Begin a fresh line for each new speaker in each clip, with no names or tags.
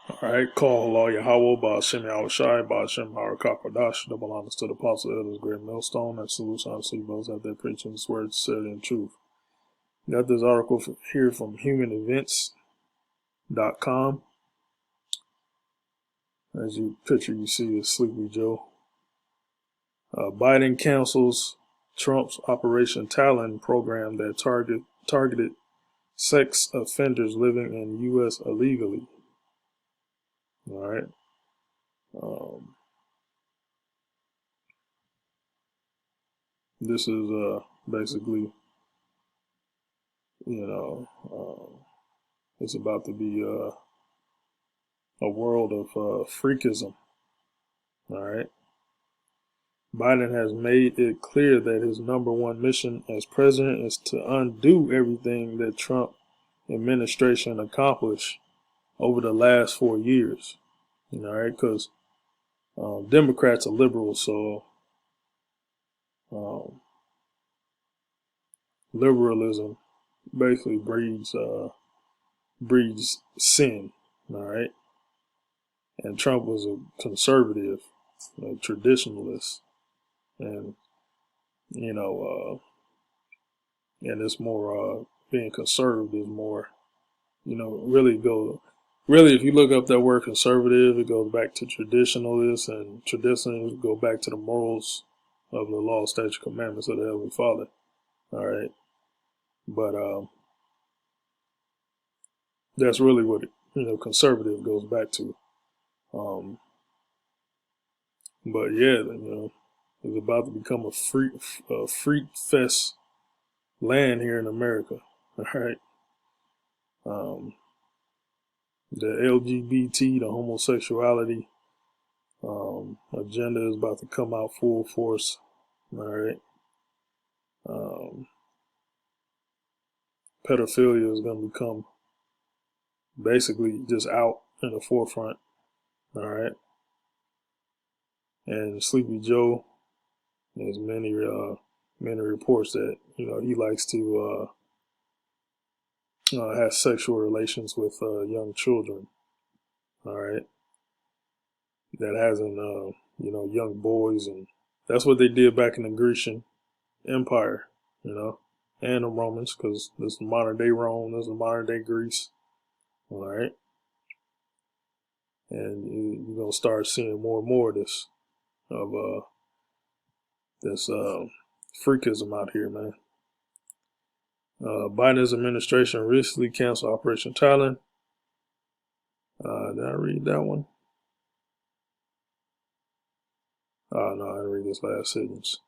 Alright, call law Yahweh, Ba'ashem Yahushai, Ba'ashem Harakakadash, double honors to the apostle elders, great millstone, and salutes honestly those out there preaching this word, sincerity, and truth. Got this article here from humanevents.com. As you picture, you see the Sleepy Joe. Biden cancels Trump's Operation Talon program that targeted sex offenders living in U.S. illegally. All right. This is basically, it's about to be a world of freakism. All right. Biden has made it clear that his number one mission as president is to undo everything that Trump administration accomplished over the last 4 years. All right, because Democrats are liberals, so liberalism basically breeds sin. All right, and Trump was a conservative, a traditionalist, and and it's more being conservative is more, really, if you look up that word conservative, it goes back to traditionalists, and traditionalists go back to the morals of the law, statutes, commandments of the Heavenly Father. All right. But that's really what, conservative goes back to. But yeah, it's about to become a freak fest land here in America. All right. The LGBT, the homosexuality agenda is about to come out full force. All right. Pedophilia is going to become basically just out in the forefront. All right. And Sleepy Joe, there's many reports that he likes to have sexual relations with young children. All right. That hasn't young boys, and that's what they did back in the Grecian Empire, and the Romans, because this is modern day Rome, this is modern day Greece. All right. And you're gonna start seeing more and more of this freakism out here, man. Biden's administration recently canceled Operation Talon. Did I read that one? Oh, no, I didn't read this last sentence.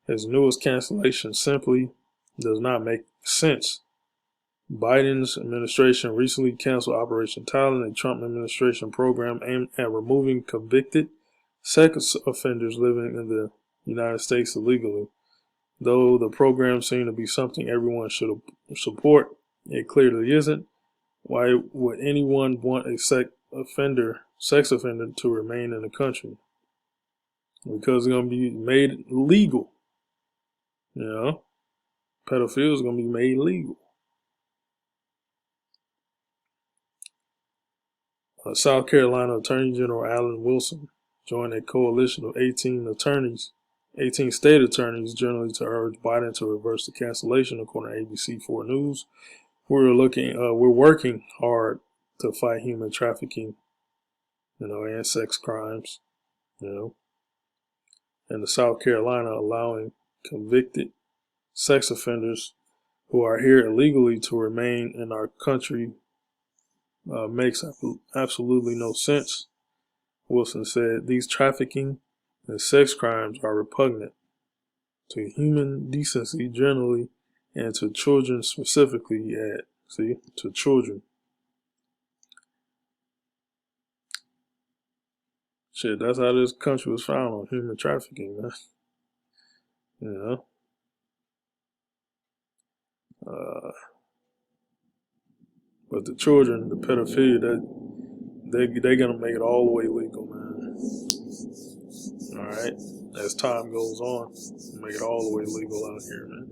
His newest cancellation simply does not make sense. Biden's administration recently canceled Operation Talon, a Trump administration program aimed at removing convicted sex offenders living in the United States illegally. Though the program seemed to be something everyone should support, it clearly isn't. Why would anyone want a sex offender to remain in the country? Because it's going to be made legal. Pedophilia is going to be made legal. South Carolina Attorney General Alan Wilson joined a coalition of 18 state attorneys generally to urge Biden to reverse the cancellation, according to ABC4 News. We're working hard to fight human trafficking, and sex crimes, and the South Carolina allowing convicted sex offenders who are here illegally to remain in our country makes absolutely no sense. Wilson said these trafficking and sex crimes are repugnant to human decency generally and to children specifically. To children. Shit, that's how this country was found, on human trafficking, man. But the children, the pedophilia, they're gonna make it all the way legal, man. All right, as time goes on, make it all the way legal out here, man.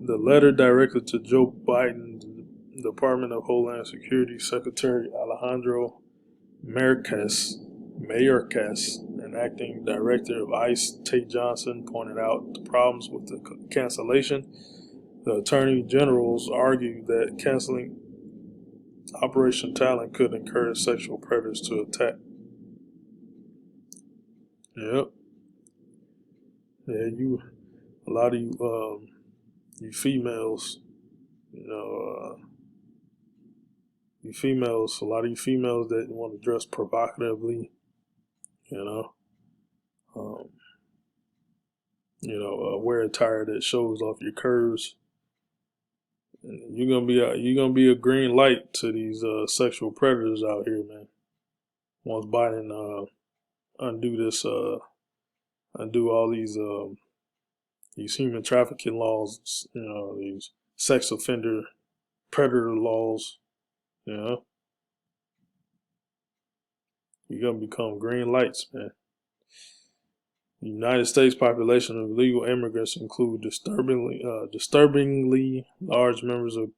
The letter directed to Joe Biden's Department of Homeland Security Secretary Alejandro Mayorkas, an acting director of ICE, Tate Johnson, pointed out the problems with the cancellation. The attorney generals argued that canceling Operation Talent could encourage sexual predators to attack. Yep. Yeah, a lot of you females, you know, a lot of you females that want to dress provocatively, you know, um, wear attire that shows off your curves. You're gonna be a green light to these sexual predators out here, man. Once Biden undo all these human trafficking laws, these sex offender predator laws, you know, you're gonna become green lights, man. The United States population of illegal immigrants include disturbingly large numbers of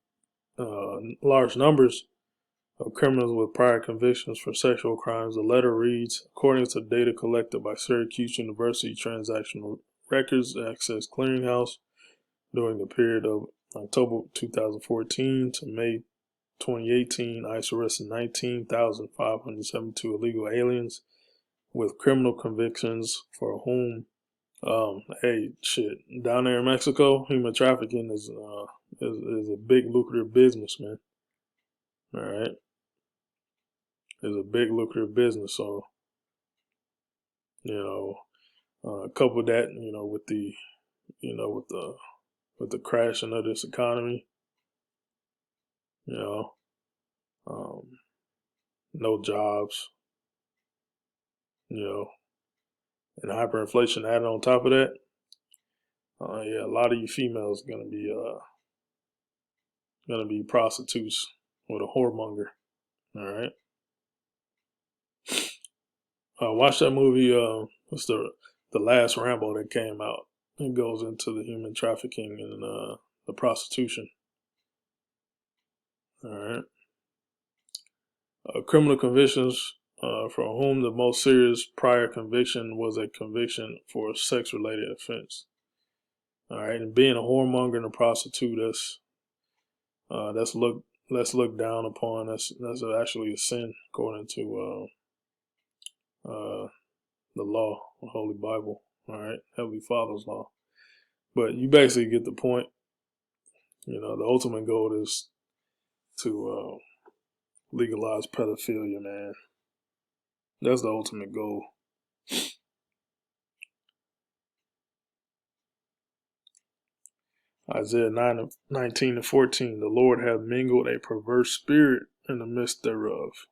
criminals with prior convictions for sexual crimes. The letter reads, according to data collected by Syracuse University Transactional Records Access Clearinghouse during the period of October 2014 to May 2018, ICE arrested 19,572 illegal aliens with criminal convictions for whom, down there in Mexico, human trafficking is a big lucrative business, man. All right, it's a big lucrative business. So, couple that, with the crashing of this economy, no jobs, and hyperinflation added on top of that. A lot of you females gonna be prostitutes with a whoremonger. All right. Watch that movie. What's the last Rambo that came out? It goes into the human trafficking and the prostitution. All right. Criminal convictions for whom the most serious prior conviction was a conviction for a sex-related offense. All right, and being a whoremonger and a prostitute, that's looked down upon. That's actually a sin according to the law, the Holy Bible. All right, Heavenly Father's law. But you basically get the point. The ultimate goal is to legalize pedophilia, man. That's the ultimate goal. Isaiah 9:19-14. The Lord hath mingled a perverse spirit in the midst thereof.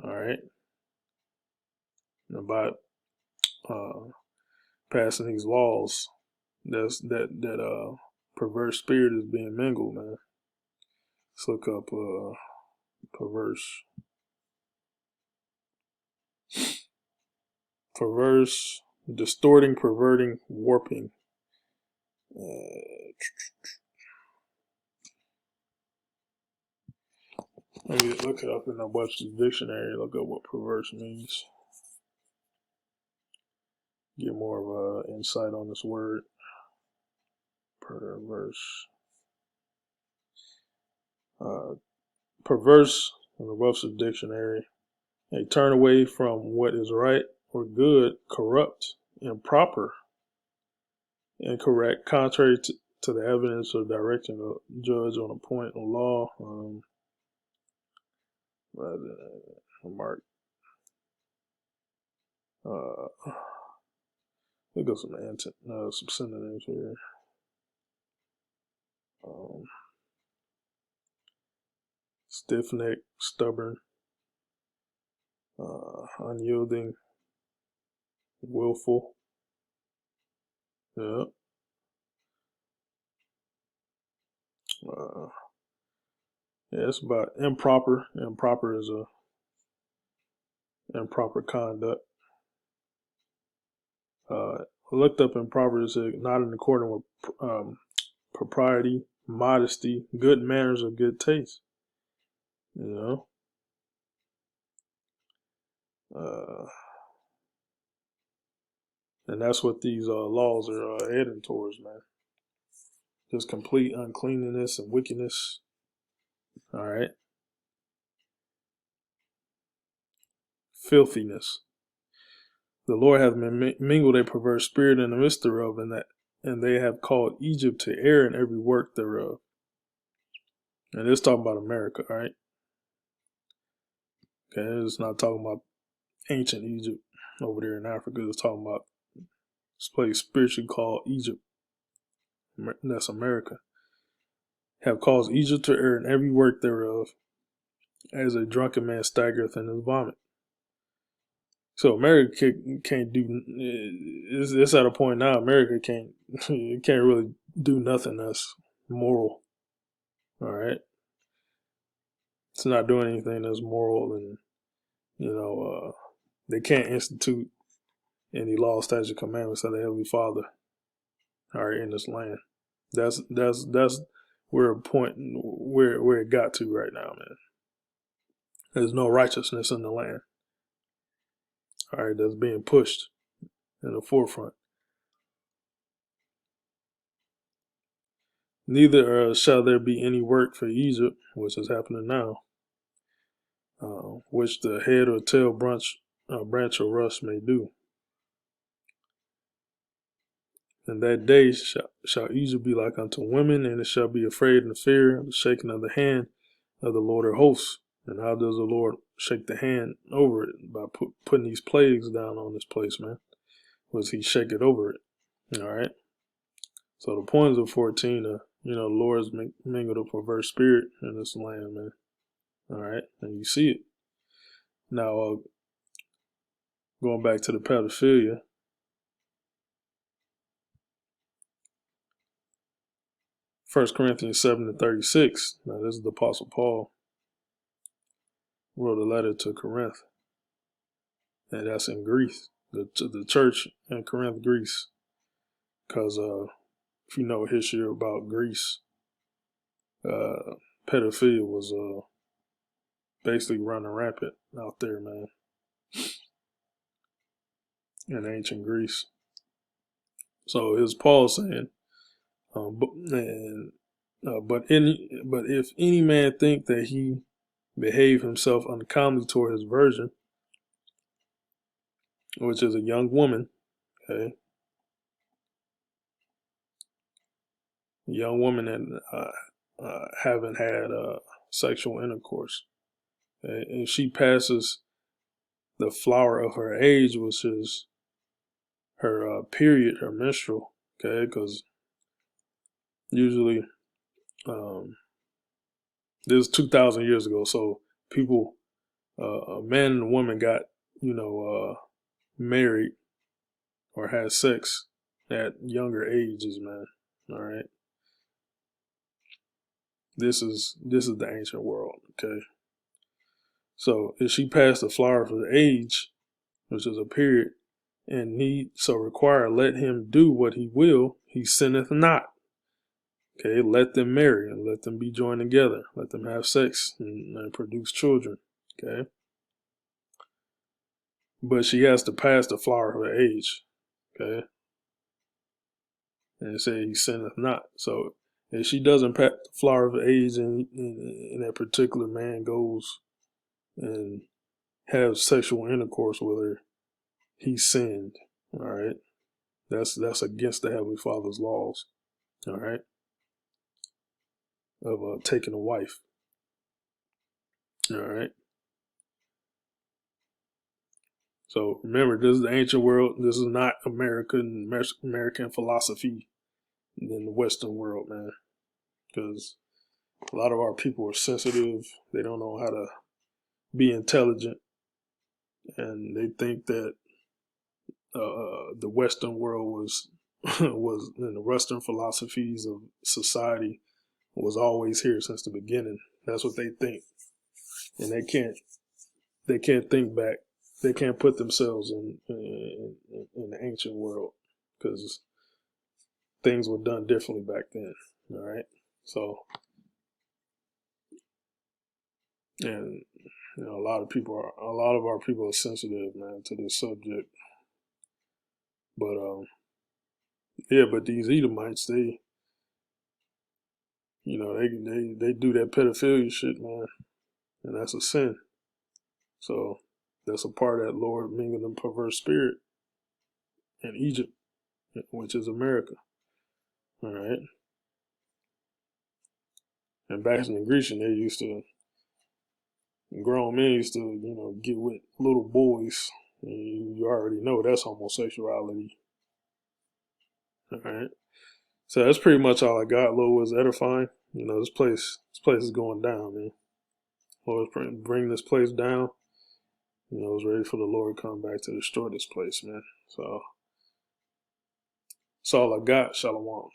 All right. And by passing these laws, that perverse spirit is being mingled, man. Let's look up perverse, distorting, perverting, warping. Let me look it up in the Webster's dictionary. Look up what perverse means. Get more of an insight on this word. Perverse. Perverse in the Webster's dictionary. A turn away from what is right or good, corrupt, improper, incorrect, contrary to the evidence or directing a judge on a point of law. Mark. Look at some synonyms here. Stiff-necked, stubborn, unyielding, willful. Yeah. It's about improper. Improper is improper conduct. Looked up improper is not in accordance with propriety, modesty, good manners, or good taste. Uh, and that's what these laws are heading towards, man. Just complete uncleanness and wickedness. All right. Filthiness. The Lord hath mingled a perverse spirit in the midst thereof, and they have called Egypt to err in every work thereof. And it's talking about America, all right? Okay, it's not talking about ancient Egypt over there in Africa. It's talking about this place spiritually called Egypt. That's America. Have caused Egypt to err in every work thereof, as a drunken man staggereth in his vomit. So America can't do. It's at a point now. America can't really do nothing that's moral. All right, it's not doing anything that's moral, and they can't institute any law, statute, commandments of the Heavenly Father. All right, in this land. That's where it got to right now, man. There's no righteousness in the land. All right, that's being pushed in the forefront. Neither shall there be any work for Egypt, which is happening now, which the head or tail branch or rust may do. And that day shall Egypt be like unto women, and it shall be afraid and fear of the shaking of the hand of the Lord of hosts. And how does the Lord shake the hand over it? By putting these plagues down on this place, man. Was he shake it over it? All right. So the points of 14 are, the Lord's mingled a perverse spirit in this land, man. All right. And you see it. Now, going back to the pedophilia, 1 Corinthians 7:36. Now, this is the Apostle Paul wrote a letter to Corinth, and that's in Greece, the church in Corinth, Greece. Because if you know history about Greece, pedophilia was basically running rampant out there, man, in ancient Greece. So here's Paul saying, but if any man think that he behave himself uncommonly toward his virgin, which is a young woman, okay, a young woman that haven't had sexual intercourse, okay, and she passes the flower of her age, which is her period, her menstrual, okay, because usually this is 2,000 years ago, so people, a man and a woman got, married or had sex at younger ages, man. All right. This is the ancient world, okay? So if she passed the flower of her age, which is a period, and need so require, let him do what he will, he sinneth not. Okay, let them marry and let them be joined together. Let them have sex and produce children. Okay. But she has to pass the flower of her age. Okay. And say he sinneth not. So if she doesn't pass the flower of her age and that particular man goes and has sexual intercourse with her, he sinned. All right. That's against the Heavenly Father's laws. All right. Of taking a wife. All right. So remember, this is the ancient world. This is not American philosophy in the Western world, man. Because a lot of our people are sensitive. They don't know how to be intelligent, and they think that the Western world was in the Western philosophies of society was always here since the beginning. That's what they think, and they can't think back. They can't put themselves in the ancient world because things were done differently back then. All right, so and You know, a lot of our people are sensitive, man, to this subject. But yeah, but these Edomites, they do that pedophilia shit, man, and that's a sin. So that's a part of that Lord mingled and perverse spirit in Egypt, which is America. All right. And back in the Grecian, they used to grown men used to, get with little boys. And you already know that's homosexuality. All right. So that's pretty much all I got. Lord was edifying. This place is going down, man. Lord, bring this place down. It's ready for the Lord to come back to destroy this place, man. So that's all I got. Shalom.